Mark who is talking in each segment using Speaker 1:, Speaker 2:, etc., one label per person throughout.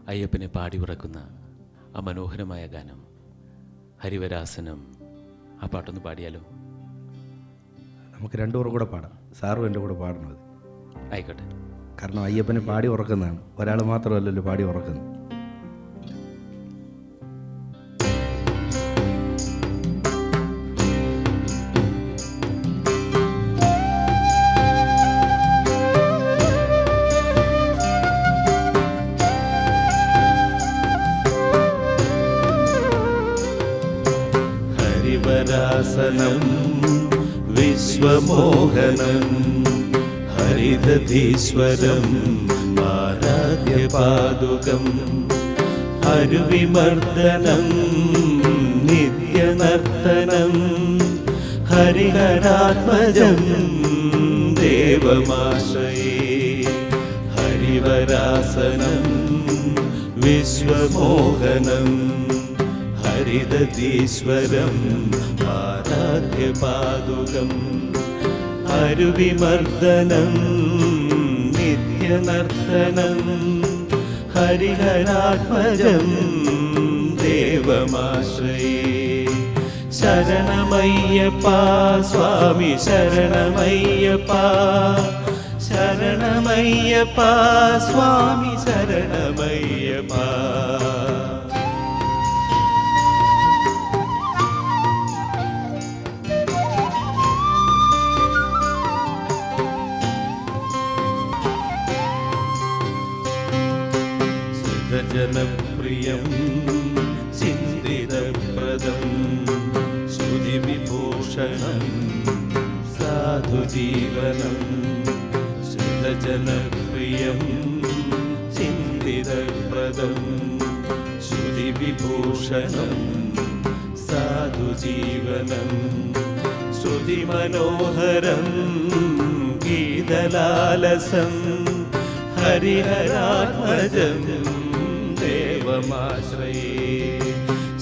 Speaker 1: അയ്യപ്പനെ പാടി ഉറക്കുന്ന ആ മനോഹരമായ ഗാനം ഹരിവരാസനം. ആ പാട്ടൊന്ന് പാടിയാലോ?
Speaker 2: നമുക്ക് രണ്ടുപേരും കൂടെ പാടാം. സാറും എൻ്റെ കൂടെ പാടണത്.
Speaker 1: ആയിക്കോട്ടെ.
Speaker 2: കാരണം അയ്യപ്പനെ പാടി ഉറക്കുന്നതാണ്, ഒരാൾ മാത്രമല്ലല്ലോ പാടി ഉറക്കുന്നത്.
Speaker 3: ഹരിവരാസനം വിശ്വമോഹനം ഹരിദധീശ്വരം ആരാധ്യപാദുകം ഹരിവിമർദ്ദനം നിത്യനർത്തനം ഹരിഹരാത്മജം ദേവമാശ്രയേ. ഹരിവരാസനം വിശ്വമോഹനം ഹരിദധീശ്വരം ആരാധ്യപാദുകം ഹരിവിമർദ്ദനം നിത്യനർത്തനം ഹരിഹരാത്മജം ദേവമാശ്രയേ. ശരണമയ്യപ്പ സ്വാമി ശരണമയ്യപ്പ, ശരണമയ്യപ്പ സ്വാമി ശരണമയ്യപ്പ. ജനപ്രിയം ചിന്തിതപ്രദം ശ്രുതിവിഭൂഷണം സാധുജീവനം. ശ്രുതജനപ്രിയം ചിന്തിതപ്രദം ശ്രുതിവിഭൂഷണം സാധുജീവനം. ശ്രുതിമനോഹരം ഗീതലാലസം ഹരിഹരാത്മജം ദേവമാശ്രയേ.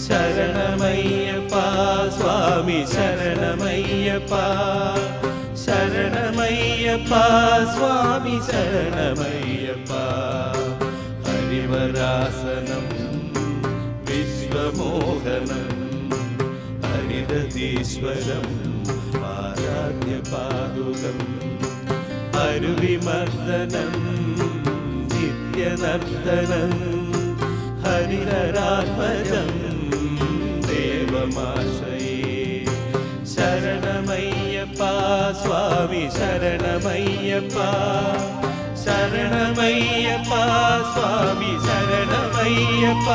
Speaker 3: ശരണമയ്യപ്പ സ്വാമി ശരണമയ്യപ്പ, ശരണമയ്യപ്പ സ്വാമി ശരണമയ്യപ്പ. ഹരിവരാസനം വിശ്വമോഹനം ഹരിദധീശ്വരം ആരാധ്യപാദുകം ഹരിവിമർദ്ദനം നിത്യനർത്തനം ഹരിഹരാത്മജം ദേവമാശ്രയേ. ശരണമയ്യപ്പ സ്വാമി ശരണമയ്യപ്പ, ശരണമയ്യപ്പ സ്വാമി ശരണമയ്യപ്പ,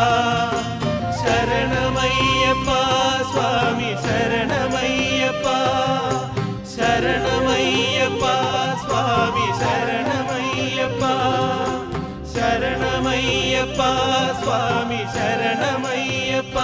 Speaker 3: ശരണമയ്യപ്പ സ്വാമി ശരണമയ്യപ്പ, ശരണമയ്യപ്പ സ്വാമി ശരണമയ്യപ്പ, ശരണമയ്യപ്പ സ്വാമി ശരണമയ്യപ്പ.